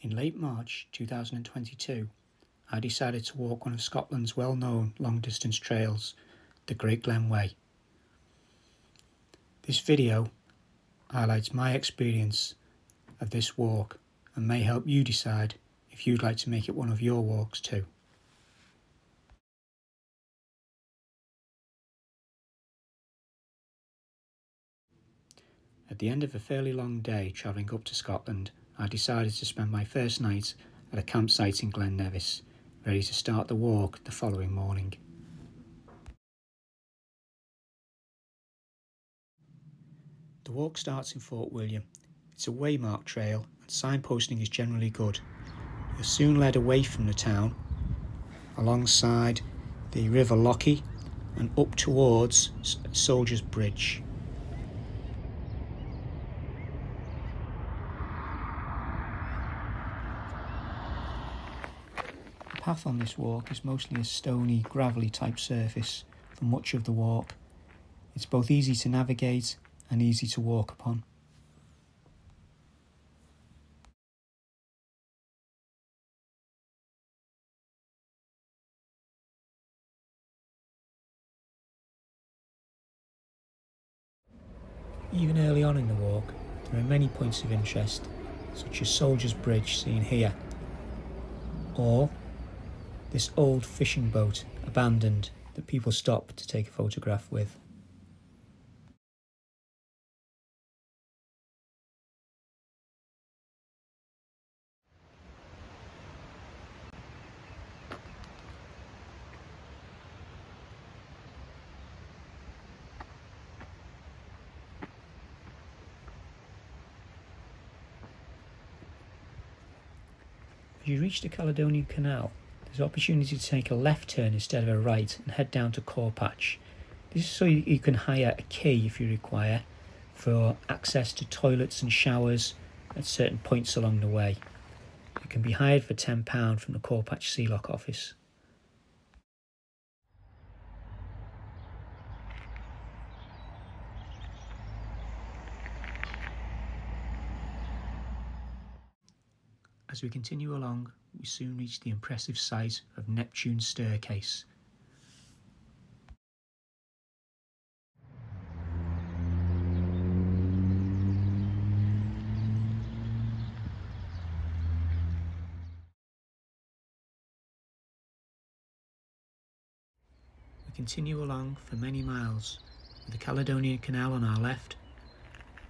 In late March 2022, I decided to walk one of Scotland's well-known long-distance trails, the Great Glen Way. This video highlights my experience of this walk and may help you decide if you'd like to make it one of your walks too. At the end of a fairly long day travelling up to Scotland, I decided to spend my first night at a campsite in Glen Nevis, ready to start the walk the following morning. The walk starts in Fort William. It's a waymarked trail and signposting is generally good. You're soon led away from the town, alongside the River Lochie and up towards Soldiers Bridge. The path on this walk is mostly a stony, gravelly type surface for much of the walk. It's both easy to navigate and easy to walk upon. Even early on in the walk, there are many points of interest, such as Soldiers Bridge seen here, or this old fishing boat abandoned that people stop to take a photograph with. As you reach the Caledonian Canal, there's an opportunity to take a left turn instead of a right and head down to Corpatch. This is so you can hire a key if you require for access to toilets and showers at certain points along the way. It can be hired for £10 from the Corpatch Sea Lock office. As we continue along, we soon reach the impressive site of Neptune's Staircase. We continue along for many miles, with the Caledonian Canal on our left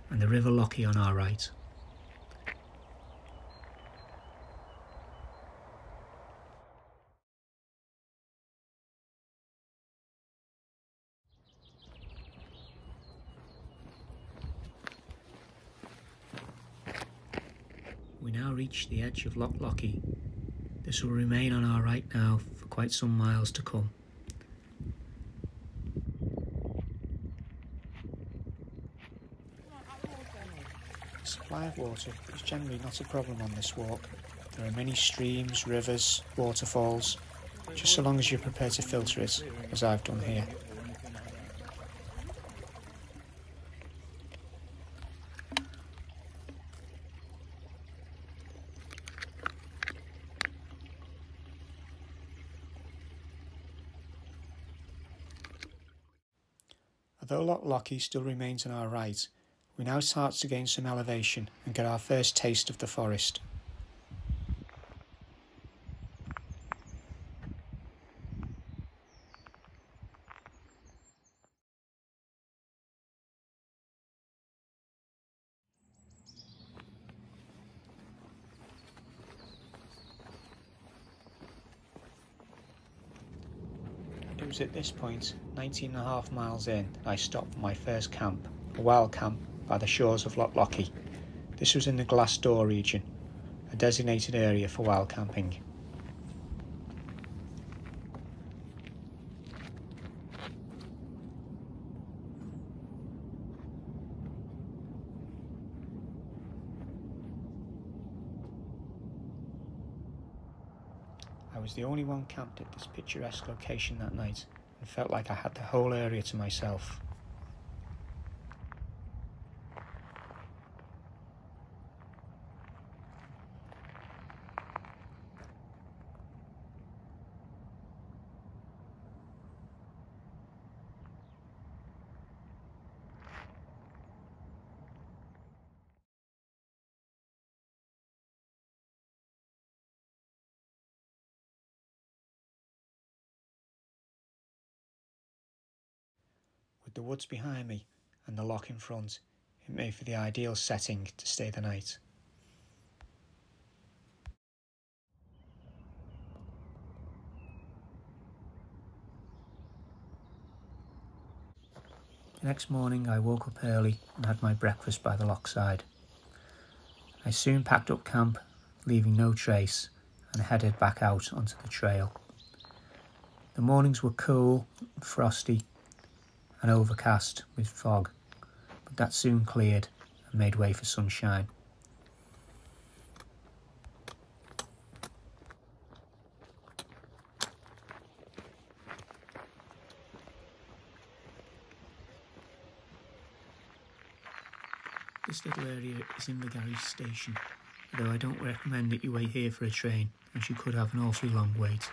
and the River Lochie on our right. We now reach the edge of Loch Lochie. This will remain on our right now for quite some miles to come. The supply of water is generally not a problem on this walk. There are many streams, rivers, waterfalls, just so long as you're prepared to filter it, as I've done here. Although Loch Lochie still remains on our right, we now start to gain some elevation and get our first taste of the forest. It was at this point, 19.5 miles in, that I stopped for my first camp, a wild camp by the shores of Loch Lochie. This was in the Glassdoor region, a designated area for wild camping. I was the only one camped at this picturesque location that night and felt like I had the whole area to myself. With the woods behind me and the loch in front, it made for the ideal setting to stay the night. The next morning I woke up early and had my breakfast by the lochside. I soon packed up camp, leaving no trace, and headed back out onto the trail. The mornings were cool, frosty and overcast with fog, but that soon cleared and made way for sunshine. This little area is in the garage station, although I don't recommend that you wait here for a train, as you could have an awfully long wait.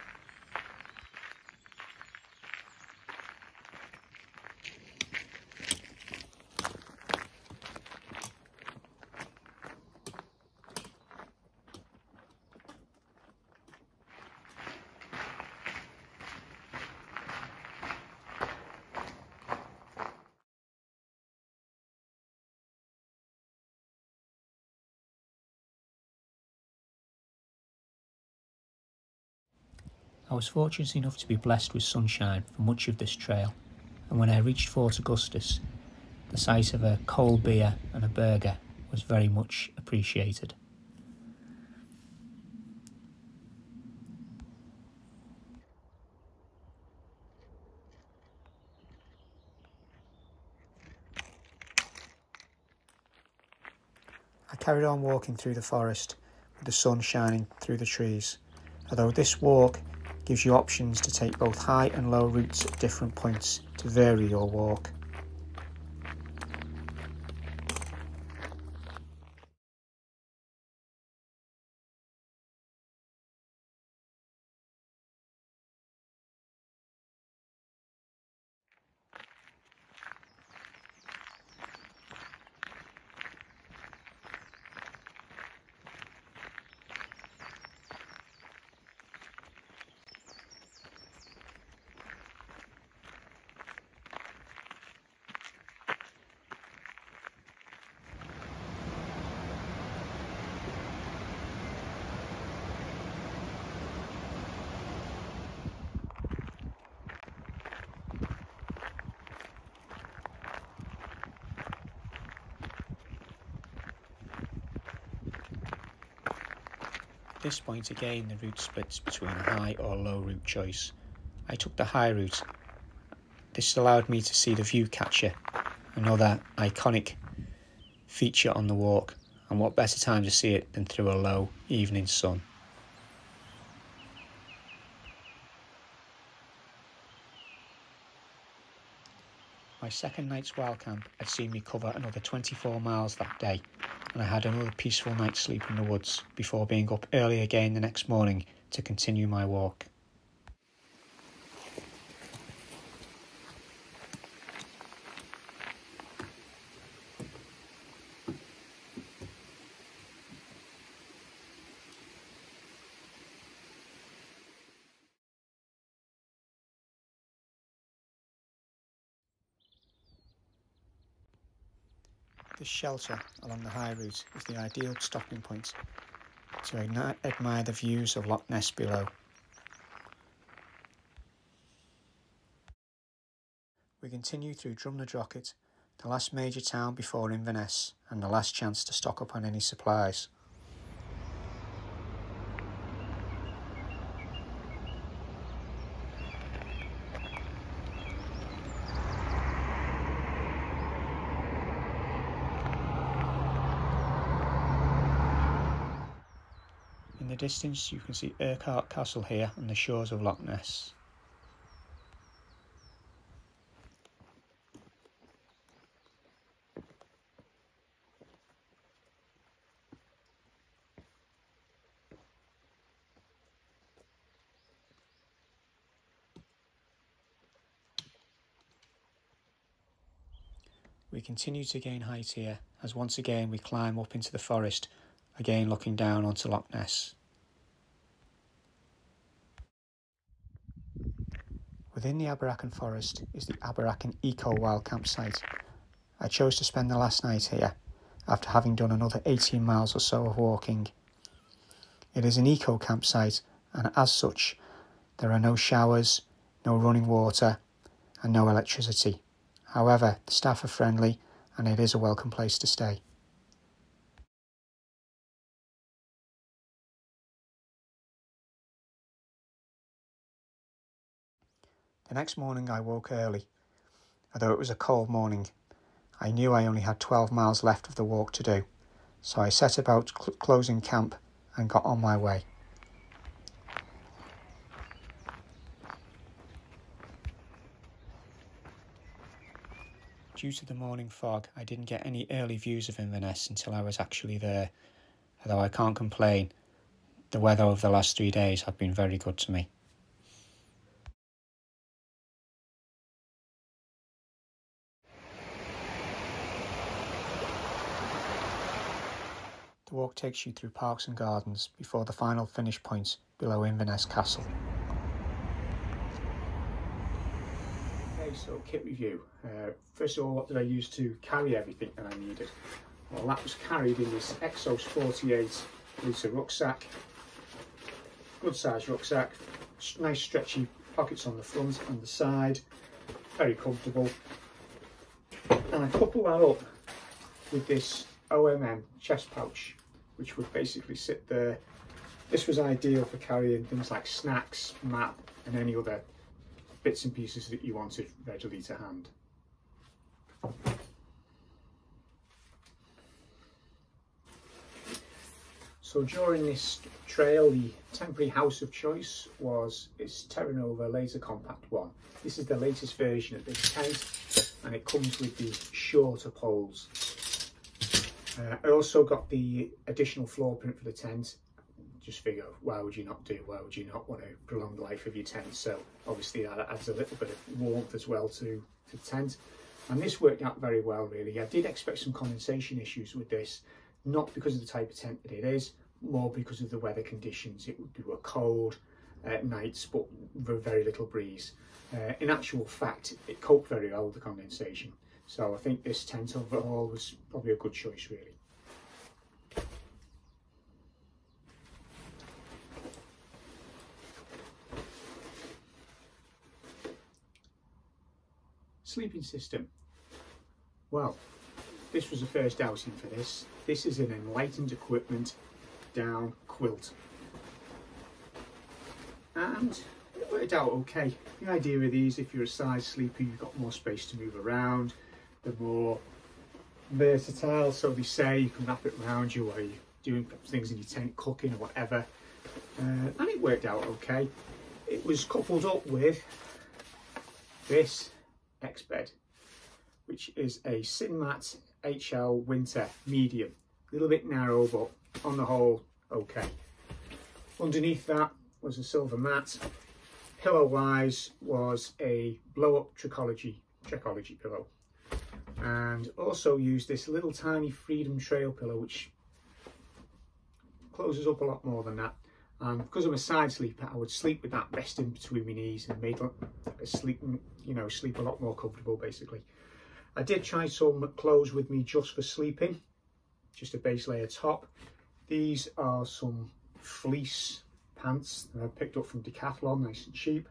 I was fortunate enough to be blessed with sunshine for much of this trail, and when I reached Fort Augustus, the sight of a cold beer and a burger was very much appreciated. I carried on walking through the forest with the sun shining through the trees, although this walk gives you options to take both high and low routes at different points to vary your walk. At this point again the route splits between a high or low route choice. I took the high route. This allowed me to see the view catcher, another iconic feature on the walk, and what better time to see it than through a low evening sun. My second night's wild camp had seen me cover another 24 miles that day, and I had another peaceful night's sleep in the woods before being up early again the next morning to continue my walk. This shelter along the high route is the ideal stopping point to admire the views of Loch Ness below. We continue through Drumlish Rocket, the last major town before Inverness and the last chance to stock up on any supplies. In the distance you can see Urquhart Castle here on the shores of Loch Ness. We continue to gain height here as once again we climb up into the forest, again looking down onto Loch Ness. With Within the Aberracan Forest is the Aberracan Eco Wild Campsite. I chose to spend the last night here after having done another 18 miles or so of walking. It is an eco campsite, and as such there are no showers, no running water and no electricity. However, the staff are friendly and it is a welcome place to stay. The next morning I woke early. Although it was a cold morning, I knew I only had 12 miles left of the walk to do, so I set about closing camp and got on my way. Due to the morning fog, I didn't get any early views of Inverness until I was actually there. Although I can't complain, the weather over the last 3 days have been very good to me. The walk takes you through parks and gardens before the final finish point below Inverness Castle. Okay, so kit review. First of all, what did I use to carry everything that I needed? Well, that was carried in this Exos 48 litre rucksack. Good sized rucksack, nice stretchy pockets on the front and the side, very comfortable. And I couple that up with this OMM chest pouch, which would basically sit there. This was ideal for carrying things like snacks, map and any other bits and pieces that you wanted readily to hand. So during this trail, the temporary house of choice was this Terra Nova Laser Compact 1. This is the latest version of this tent and it comes with the shorter poles. I also got the additional floor print for the tent. Just figure, why would you not want to prolong the life of your tent? So obviously that adds a little bit of warmth as well to the tent. And this worked out very well really. I did expect some condensation issues with this, not because of the type of tent that it is, more because of the weather conditions. It were cold at nights but with very little breeze. In actual fact, it coped very well with the condensation. So I think this tent overall was probably a good choice really. Sleeping system. Well, this was the first outing for this. This is an Enlightened Equipment down quilt. And it worked out okay. The idea of these, if you're a side sleeper, you've got more space to move around. They're more versatile, so they say. You can wrap it around you while you're doing things in your tent, cooking or whatever. And it worked out okay. It was coupled up with this X-Bed, which is a Sinmat HL Winter Medium. A little bit narrow, but on the whole, okay. Underneath that was a silver mat. Pillow-wise was a blow-up Trekology pillow. And also used this little tiny Freedom Trail pillow, which closes up a lot more than that. And because I'm a side sleeper, I would sleep with that resting between my knees and made sleep a lot more comfortable basically. I did try some clothes with me just for sleeping, just a base layer top. These are some fleece pants that I picked up from Decathlon, nice and cheap.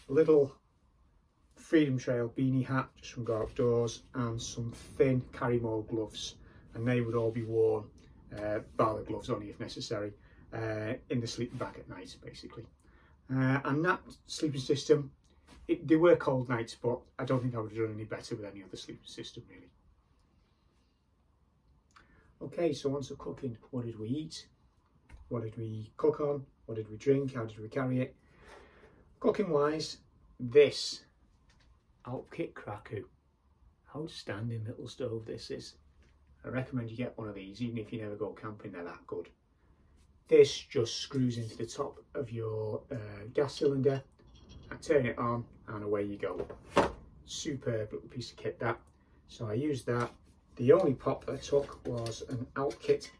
Little Freedom Trail beanie hat just from Go Outdoors, and some thin Carrymore gloves, and they would all be worn, bar the gloves only if necessary, in the sleeping bag at night basically. And that sleeping system, they were cold nights, but I don't think I would have done any better with any other sleeping system really. Okay, so on to cooking. What did we eat? What did we cook on? What did we drink? How did we carry it? Cooking wise, this Outkit Kraku, outstanding little stove this is. I recommend you get one of these, even if you never go camping, they're that good. This just screws into the top of your gas cylinder, and turn it on and away you go. Superb little piece of kit that. So I used that. The only pot that I took was an Outkit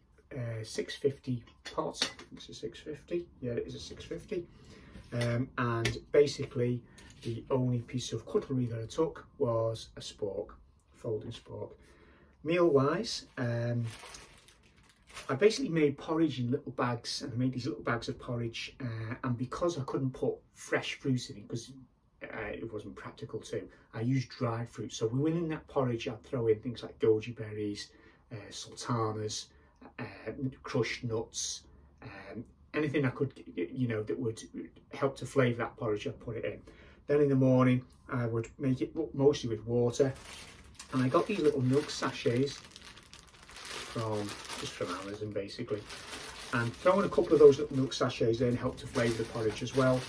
650 pot. It's a 650, yeah it is a 650. And basically the only piece of cutlery that I took was a spork, folding spork. Meal wise, I basically made porridge in little bags, and I made these little bags of porridge, and because I couldn't put fresh fruit in it because it wasn't practical to, I used dried fruit. So within that porridge I'd throw in things like goji berries, sultanas, crushed nuts, anything I could, you know, that would help to flavour that porridge, I'd put it in. Then in the morning I would make it mostly with water, and I got these little milk sachets just from Amazon basically, and throwing a couple of those little milk sachets in helped to flavour the porridge as well,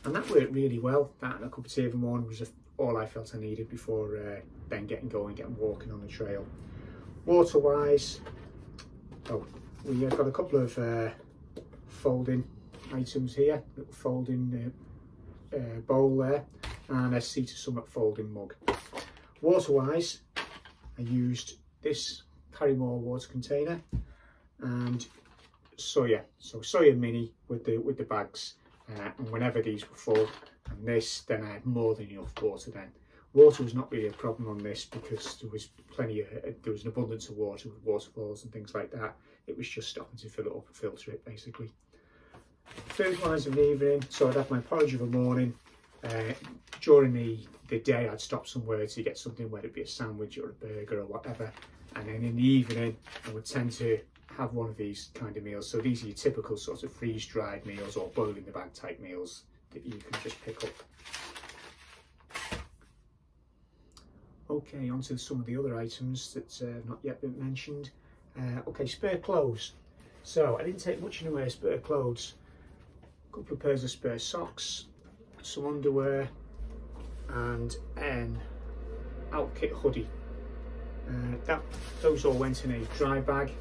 and that worked really well. That and a cup of tea every morning was all I felt I needed before then getting walking on the trail. Water wise, we got a couple of folding items here, little folding bowl there, and a Sea to Summit folding mug. Water wise, I used this Carrymore water container and soya mini with the bags, and whenever these were full, and this, then I had more than enough water. Then water was not really a problem on this because there was an abundance of water with waterfalls and things like that. It was just stopping to fill it up and filter it basically. Food wise in the evening, so I'd have my porridge of a morning. During the day I'd stop somewhere to get something, whether it be a sandwich or a burger or whatever, and then in the evening I would tend to have one of these kind of meals. So these are your typical sort of freeze-dried meals or boil in the bag type meals that you can just pick up. Okay, on to some of the other items that have not yet been mentioned. Okay, spare clothes. So I didn't take much in the way of spare clothes. A couple of pairs of spare socks, some underwear, and an Outkit hoodie. Those all went in a dry bag,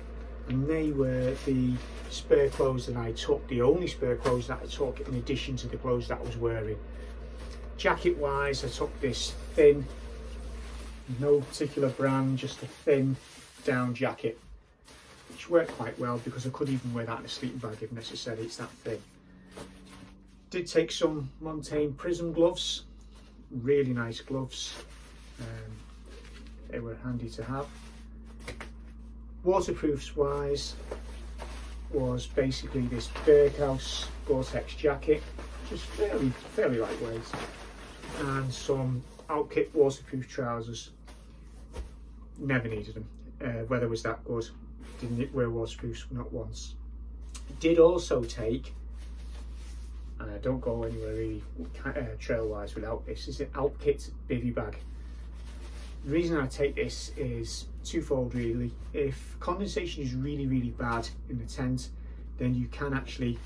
and they were the spare clothes that I took, the only spare clothes that I took in addition to the clothes that I was wearing. Jacket wise, I took this thin, no particular brand, just a thin down jacket, which worked quite well because I could even wear that in a sleeping bag if necessary, it's that thin. Did take some Montane Prism gloves, really nice gloves, they were handy to have. Waterproofs wise was basically this Berghaus Gore-Tex jacket, just fairly lightweight, and some Outkit waterproof trousers. Never needed them, weather was that good, didn't wear waterproofs not once. Did also take, and I don't go anywhere really trail wise without this, is an Outkit bivy bag. The reason I take this is twofold really. If condensation is really bad in the tent, then you can actually,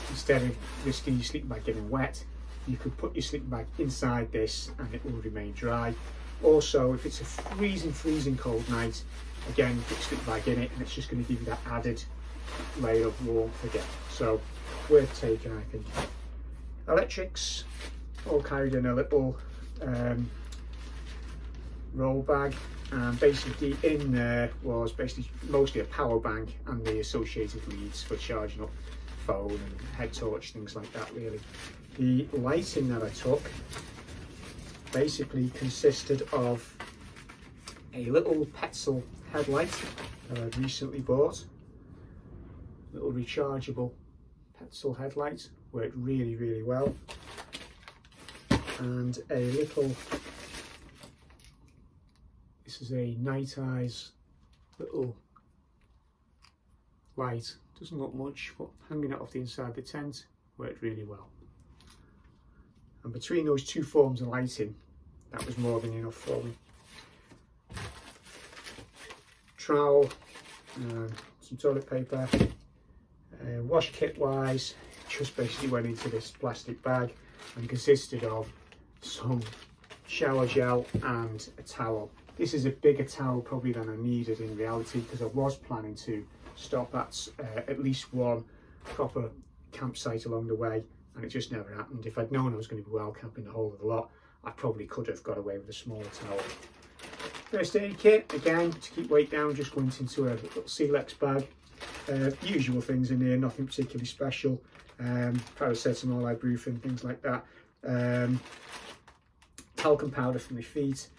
instead of risking your sleeping bag getting wet, you could put your sleeping bag inside this and it will remain dry. Also, if it's a freezing cold night, again, put your sleeping bag in it and it's just going to give you that added layer of warmth again. So worth taking, I think. Electrics, all carried in a little roll bag, and basically in there was basically mostly a power bank and the associated leads for charging up phone and head torch, things like that really. The lighting that I took basically consisted of a little Petzl headlight that I'd recently bought, little rechargeable Petzl headlight, worked really well, and a little, this is a Night Eyes little light, doesn't look much, but hanging it off the inside of the tent worked really well. And between those two forms of lighting, that was more than enough for me. Trowel, some toilet paper, wash kit wise, just basically went into this plastic bag and consisted of some shower gel and a towel. This is a bigger towel probably than I needed in reality, because I was planning to stop at least one proper campsite along the way, and it just never happened. If I'd known I was going to be wild camping the whole of the lot, I probably could have got away with a smaller towel. First aid kit, again, to keep weight down, just went into a little Celex bag. Usual things in here, nothing particularly special. Paracetamol, ibuprofen, things like that. Talcum powder for my feet,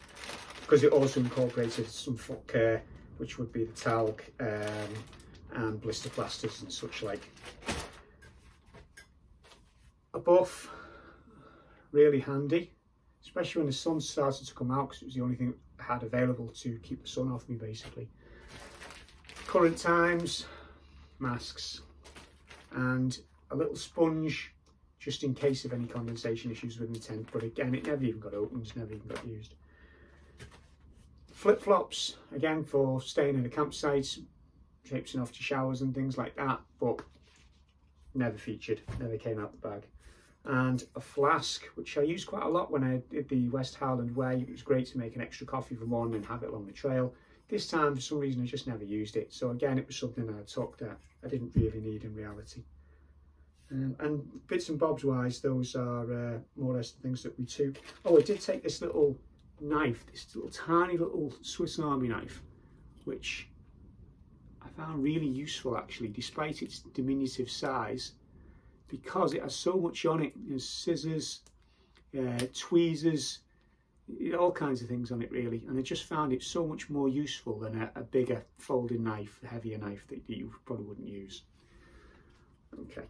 because it also incorporated some foot care, which would be the talc and blister plasters and such like. A buff, really handy, especially when the sun started to come out, because it was the only thing I had available to keep the sun off me basically. Current times, masks, and a little sponge just in case of any condensation issues within the tent, but again it never even got opened, never even got used. Flip-flops, again for staying in a campsite, traipsing off to showers and things like that, but never featured, never came out the bag. And a flask, which I used quite a lot when I did the West Highland Way. It was great to make an extra coffee from one and have it along the trail. This time, for some reason, I just never used it. So again, it was something that I took that I didn't really need in reality. And bits and bobs wise, those are more or less the things that we took. Oh, I did take this little knife, this little tiny little Swiss Army knife, which I found really useful actually, despite its diminutive size, because it has so much on it. There's scissors, tweezers, all kinds of things on it really, and I just found it so much more useful than a bigger folding knife, a heavier knife that you probably wouldn't use. Okay.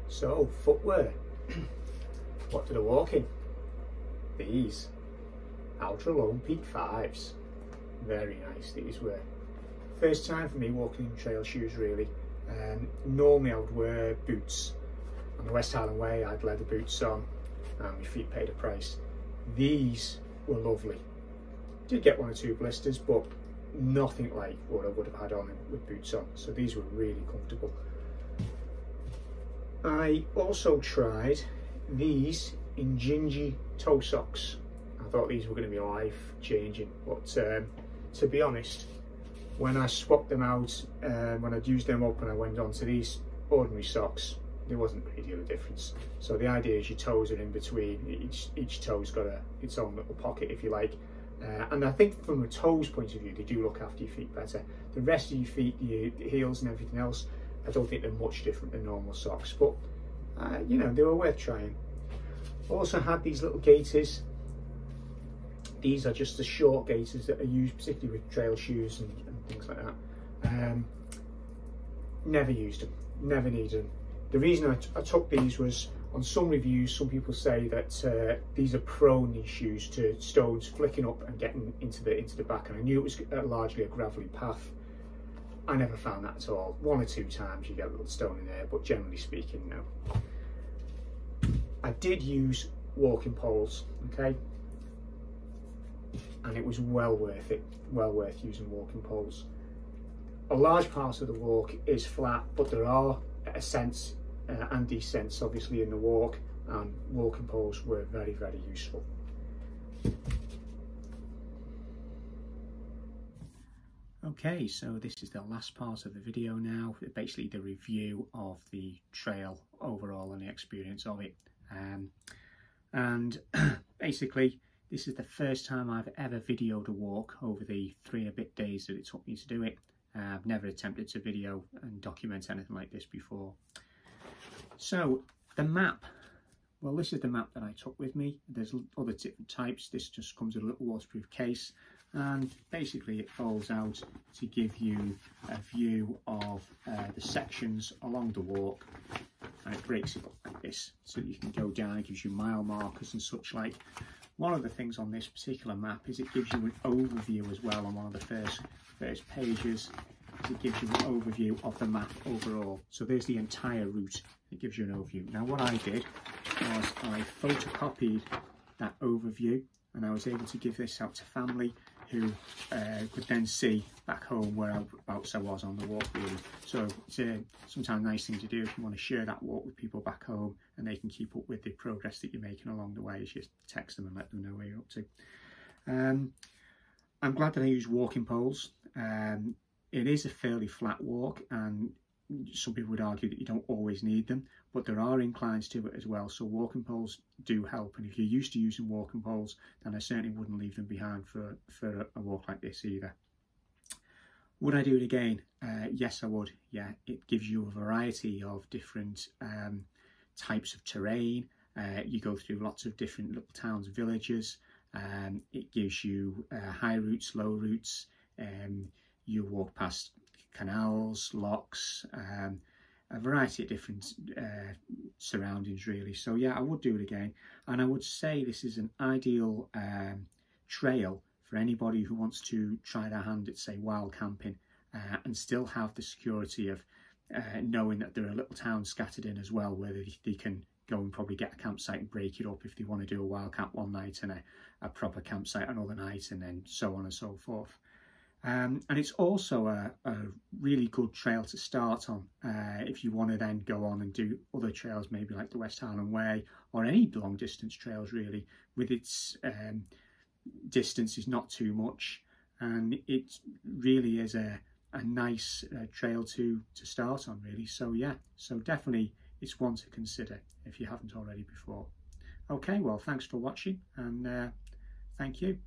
So, footwear. What did I walk in? These Ultra Lone Peak 5s. Very nice these were. First time for me walking in trail shoes really. Normally I would wear boots. On the West Highland Way I had leather boots on and my feet paid a price. These were lovely. Did get one or two blisters, but nothing like what I would have had on with boots on, so these were really comfortable. I also tried these in gingy toe socks. I thought these were going to be life changing, but to be honest, when I swapped them out, when I'd used them up and I went on to these ordinary socks, there wasn't a great deal of difference. So the idea is your toes are in between, each toe's got its own little pocket if you like. And I think from a toes point of view, they do look after your feet better. The rest of your feet, your heels and everything else, I don't think they're much different than normal socks, but you know, they were worth trying. Also had these little gaiters. These are just the short gaiters that are used particularly with trail shoes and things like that. Never used them, never needed them. The reason I took these was, on some reviews, some people say that these are prone, these shoes, to stones flicking up and getting into the back, and I knew it was largely a gravelly path. I never found that at all. One or two times you get a little stone in there, but generally speaking, no. I did use walking poles, okay, and it was well worth it, well worth using walking poles. A large part of the walk is flat, but there are ascents and descents obviously in the walk, and walking poles were very, very useful. Okay, so this is the last part of the video now, basically the review of the trail overall and the experience of it. And basically this is the first time I've ever videoed a walk over the 3 and a bit days that it took me to do it. I've never attempted to video and document anything like this before. So the map, well, this is the map that I took with me. There's other different types. This just comes in a little waterproof case, and basically it folds out to give you a view of the sections along the walk, and it breaks it up like this so that you can go down. It gives you mile markers and such like. One of the things on this particular map is it gives you an overview as well. On one of the first pages, it gives you an overview of the map overall. So there's the entire route. It gives you an overview. Now what I did was I photocopied that overview, and I was able to give this out to family who could then see back home whereabouts I was on the walk really. So it's sometimes a nice thing to do if you want to share that walk with people back home, and they can keep up with the progress that you're making along the way as you text them and let them know where you're up to. I'm glad that I used walking poles. It is a fairly flat walk, and some people would argue that you don't always need them, but there are inclines to it as well, so walking poles do help. And if you're used to using walking poles, then I certainly wouldn't leave them behind for a walk like this either. Would I do it again? Yes, I would. Yeah, it gives you a variety of different types of terrain. You go through lots of different little towns, villages. It gives you high routes, low routes. You walk past canals, locks, a variety of different surroundings really. So yeah, I would do it again, and I would say this is an ideal trail for anybody who wants to try their hand at, say, wild camping and still have the security of knowing that there are little towns scattered in as well, where they can go and probably get a campsite and break it up if they want to do a wild camp one night and a proper campsite another night, and then so on and so forth. And it's also a really good trail to start on if you want to then go on and do other trails, maybe like the West Highland Way or any long distance trails really, with its distance is not too much, and it really is a nice trail to start on really. So yeah, so definitely it's one to consider if you haven't already before. Okay, well, thanks for watching, and thank you.